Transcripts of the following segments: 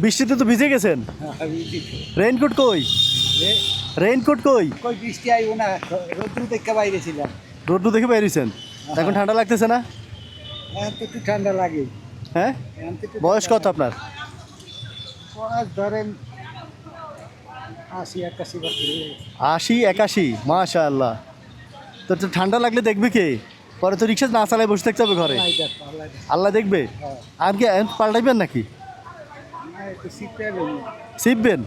বৃষ্টিতে তো ভিজে গেছেন। রেইনকোট কই? রেইনকোট কই? কই বৃষ্টি আইব না, রোদ্রু দেখে বাইরে ছিলাম। রোদ্দু দেখে বেরিয়েছেন, এখন ঠান্ডা লাগতেছে না? এখন তো একটু ঠান্ডা লাগে। হ্যাঁ, এখন তো একটু বয়স ঠান্ডা কত আপনার? লাগে। বয়স ধরেন 80-81 বছর। 80-81, মাশাআল্লাহ। তো তো ঠান্ডা লাগলে দেখবে কে? পরে তো রিক্সা না চালায় বসে থাকতে হবে ঘরে। আল্লাহ দেখবে। হ্যাঁ। আর কি পাল্টাইবেন নাকি? না, একটু শীত পেলেন। শিখবেন?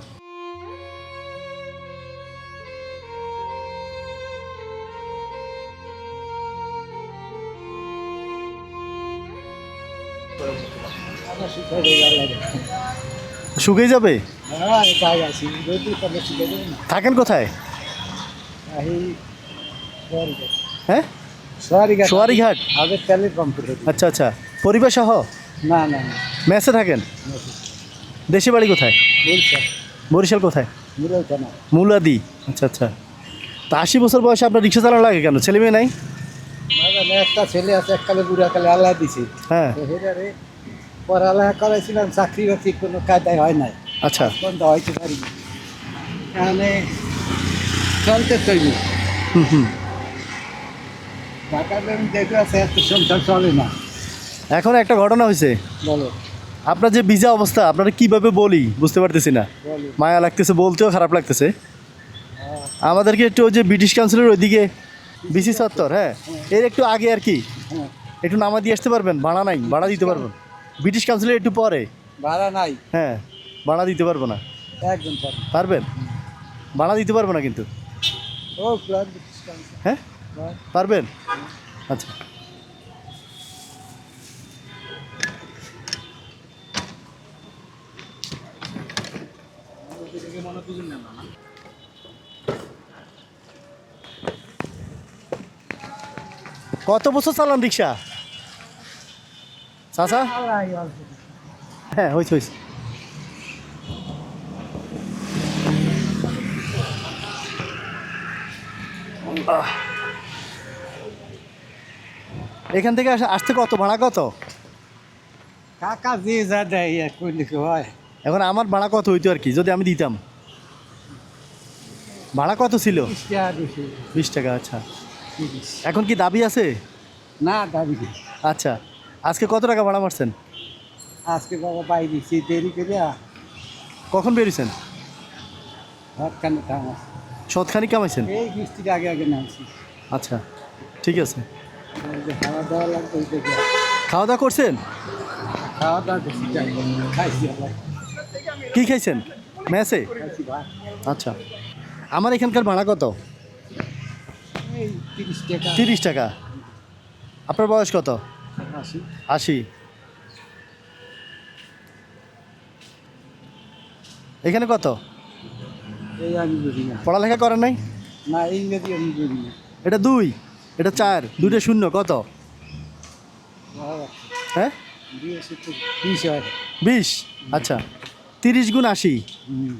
আমার শীত হয়ে গেল। শুকিয়ে যাবে? হ্যাঁ, এটাই আছি। রোদ্রু তাহলে শিখে দেবে না। থাকেন কোথায়? এই সোয়ারিঘাট। হ্যাঁ, সোয়ারিঘাট। সোয়ারিঘাট। আগের তেলের পাম্প করে। আচ্ছা আচ্ছা, পরিবার সহ না না না, মেসে থাকেন? দেশে বাড়ি কোথায়? বলছে বরিশাল কোথায়? মিলছে না। মুলাদি। আচ্ছা আচ্ছা। তা 80 বছর বয়সে আপনার রিক্সা চালানো লাগে কেন? ছেলে মেয়ে নাই? না, একটা ছেলে আছে, এককালে বুড়াকালে আল্লাহ দিছে। হ্যাঁ। তো হেরারে পড়ালেখা করাইছিলাম, চাকরি বাকরি কোনো কায়দায় হয় নাই। আচ্ছা। বন্ধ হইতে পারিনি। এখানে চলতে তৈরি। হুম হুম। ঢাকার দেখে আছে, এত সংসার চলে না। এখন একটা ঘটনা হয়েছে, বলো আপনার যে ভিজা অবস্থা, আপনারা কিভাবে বলি বুঝতে পারতেছি না। বলো। মায়া লাগতেছে, বলতেও খারাপ লাগতেছে। আমাদেরকে একটু ওই যে ব্রিটিশ কাউন্সিলের ওইদিকে বিসি চত্বর, হ্যাঁ, এর একটু আগে আর কি, হ্যাঁ, একটু নামা দিয়ে আসতে পারবেন? ভাড়া নাই, ভাড়া দিতে পারবেন? ব্রিটিশ কাউন্সিলের একটু পরে। ভাড়া নাই। হ্যাঁ, ভাড়া দিতে পারবো না। একদম পারি। পারবেন? ভাড়া দিতে পারবো না কিন্তু। ও প্লান। হ্যাঁ, পারবেন? আচ্ছা। কত বছর চালান রিক্সা চাচা? হ্যাঁ, হয়েছে হয়েছে। এখান থেকে আসতে কত ভাড়া কত? কাকা যে যা দেয় করলে কি হয়? এখন আমার ভাড়া কত হইতো আর কি, যদি আমি দিতাম? ভাড়া কত ছিল? 20 টাকা। আচ্ছা, এখন কি দাবি আছে? না, দাবি নেই। আচ্ছা, আজকে কত টাকা ভাড়া মারছেন? আজকে বাবা পাই দিচ্ছি দেরি করে। কখন বেরিয়েছেন? ভাতখানে থামা। সৎখানি কামাইছেন? এই বৃষ্টির আগে আগে নামছি। আচ্ছা, ঠিক আছে। ওই যে খাওয়া দাওয়া লাগবে, ওই দেখে খাওয়া দাওয়া করছেন? খাওয়া দাওয়া করছি, যাই খাইছি আবার। কি খাইছেন মেসে? খাইছি ভাত। আচ্ছা, আমার এখানকার ভাড়া কত? এই 30 টাকা। 30 টাকা। আপনার বয়স কত? 80। 80। এখানে কত? এই আমি বুঝি না। পড়ালেখা করেন নাই? না, ইংরেজি আমি বুঝি না। এটা 2, এটা 4, 2টা 0 কত? বাবা, হ্যাঁ, 20 হয়। 20। আচ্ছা, 30 গুণ 80, হুম,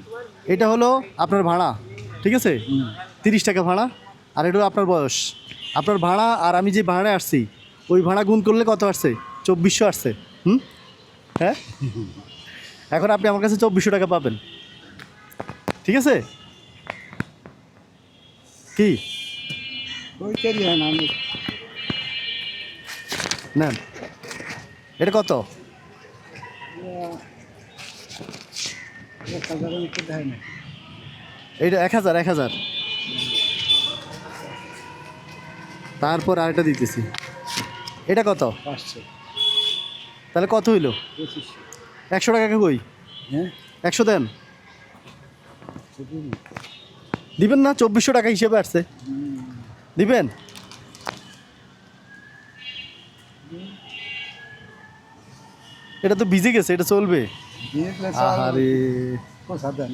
এটা হলো আপনার ভাড়া, ঠিক আছে? হুম। 30 টাকা ভাড়া। আর এটা হলো আপনার বয়স। আপনার ভাড়া আর আমি যে ভাড়ায় আসছি, ওই ভাড়া গুণ করলে কত আসছে? 2400 আসছে। হুম, হ্যাঁ। এখন আপনি আমার কাছে 2400 টাকা পাবেন, ঠিক আছে? কি ওই তৈরি হয় না আমি। নেন, এটা কত? 1000-এর উপর দেয় না। এইটা 1000, 1000। তারপর আরেকটা দিতেছি, এটা কত? 500। তাহলে কত হইলো? 2500। 100 টাকা কই? হ্যাঁ, 100 দেন। দিবেন না? 2400 টাকা হিসেবে আসছে, দিবেন? এটা তো ভিজে গেছে, এটা চলবে? আরে, কোথা দেন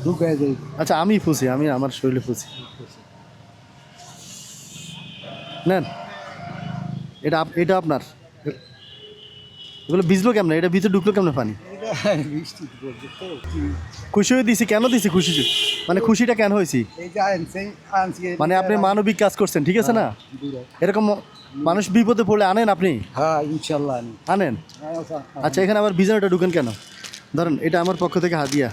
ঢুকায় যাই। আচ্ছা, আমি ফুসি, আমি আমার শরীরে ফুসি। নেন, এটা আপনার। এগুলো ভিজলো কেমন? এটা ভিতরে ঢুকলো কেমন পানি? বৃষ্টি পড়ছে তো। খুশি হয়ে দিছি কেন? দিছি খুশি, মানে খুশিটা কেন হয়েছি? এই যে আনছি মানে আপনি মানবিক কাজ করছেন, ঠিক আছে না? এরকম মানুষ বিপদে পড়লে আনেন আপনি? হ্যাঁ ইনশাল্লাহ আমি আনেন? আচ্ছা, এখানে আবার বিজানুটা ঢুকেন কেন? ধরেন, এটা আমার পক্ষ থেকে হাদিয়া।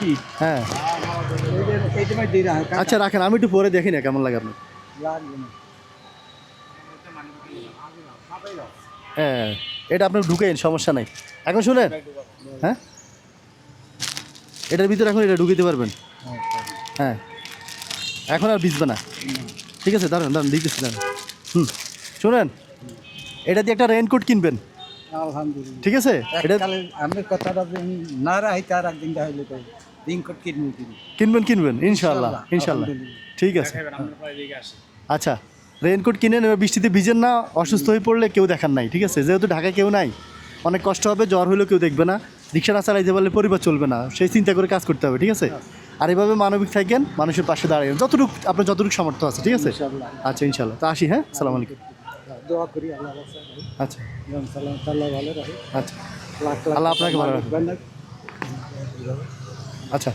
কি হ্যাঁ, এই তোমার দিয়ে রাখ আচ্ছা রাখেন, আমি একটু পরে দেখি না কেমন লাগে আপনার। লাগবে না হ্যাঁ, এটা আপনি ঢুকেন, সমস্যা নাই। এখন শুনেন, হ্যাঁ, এটার ভিতরে এখন এটা ঢুকিতে পারবেন। হ্যাঁ, এখন আর ভিজবে না। ঠিক আছে, দাঁড়ান দাঁড়ান, দিতেছি, দাঁড়ান। শুনেন, এটা দিয়ে একটা রেইনকোট কিনবেন, আলহামদুলিল্লাহ ঠিক আছে? এটা এককালে আমি কথাটা যদি না রাখি তার একদিন দেখাইলে তো রিংকট কিনবো কিনবেন ইনশাল্লাহ, ইনশাল্লাহ। ঠিক আছে, আচ্ছা, রেইনকোট কিনেন, এবার বৃষ্টিতে ভিজেন না, অসুস্থ হয়ে পড়লে কেউ দেখার নাই, ঠিক আছে? যেহেতু ঢাকায় কেউ নাই, অনেক কষ্ট হবে, জ্বর হলেও কেউ দেখবে না, রিক্সা না চালাইতে পারলে পরিবার চলবে না, সেই চিন্তা করে কাজ করতে হবে, ঠিক আছে? আর এভাবে মানবিক থাকেন, মানুষের পাশে দাঁড়াবেন যতটুকু আপনার যতটুকু সামর্থ্য আছে, ঠিক আছে? ইনশাল্লাহ। আচ্ছা, ইনশাল্লাহ। তো আসি, হ্যাঁ, আসসালামু আলাইকুম। দোয়া করি আল্লাহ রাখে আচ্ছা, যেমন সালাম তাল্লাহ ভালো রাখে আচ্ছা, লাখ লাখ আল্লাহ আপনাকে ভালো রাখুন। আচ্ছা,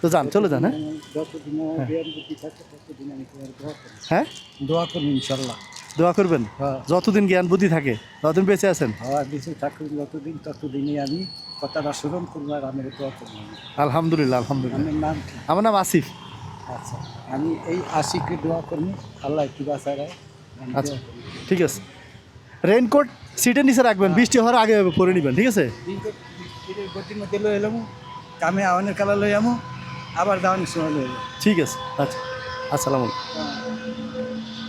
তো যান, চলে যান। হ্যাঁ, যতদিন জ্ঞান বুদ্ধি থাকে ততদিন আমি তোমার দোয়া করি হ্যাঁ, দোয়া করি ইনশাল্লাহ দোয়া করবেন হ্যাঁ যতদিন জ্ঞান বুদ্ধি থাকে, ততদিন বেঁচে আছেন। হওয়া বেঁচে থাকুন যতদিন ততদিনই আমি কথাটা স্মরণ করবো আর আমি দোয়া করবো আলহামদুলিল্লাহ, আলহামদুলিল্লাহ। আমার নাম কি? আমার নাম আসিফ। আচ্ছা আমি এই আশিকে দোয়া করবো আল্লাহ একটু বাঁচায় আচ্ছা, ঠিক আছে। রেইনকোট সিটের নিচে রাখবেন, বৃষ্টি হওয়ার আগে পরে নেবেন, ঠিক আছে? গতির মধ্যে লই এলাম কামে আওয়ানের কালা লই আমো আবার দাওয়ানের সময় লই এলাম ঠিক আছে, আচ্ছা, আসসালামু আলাইকুম।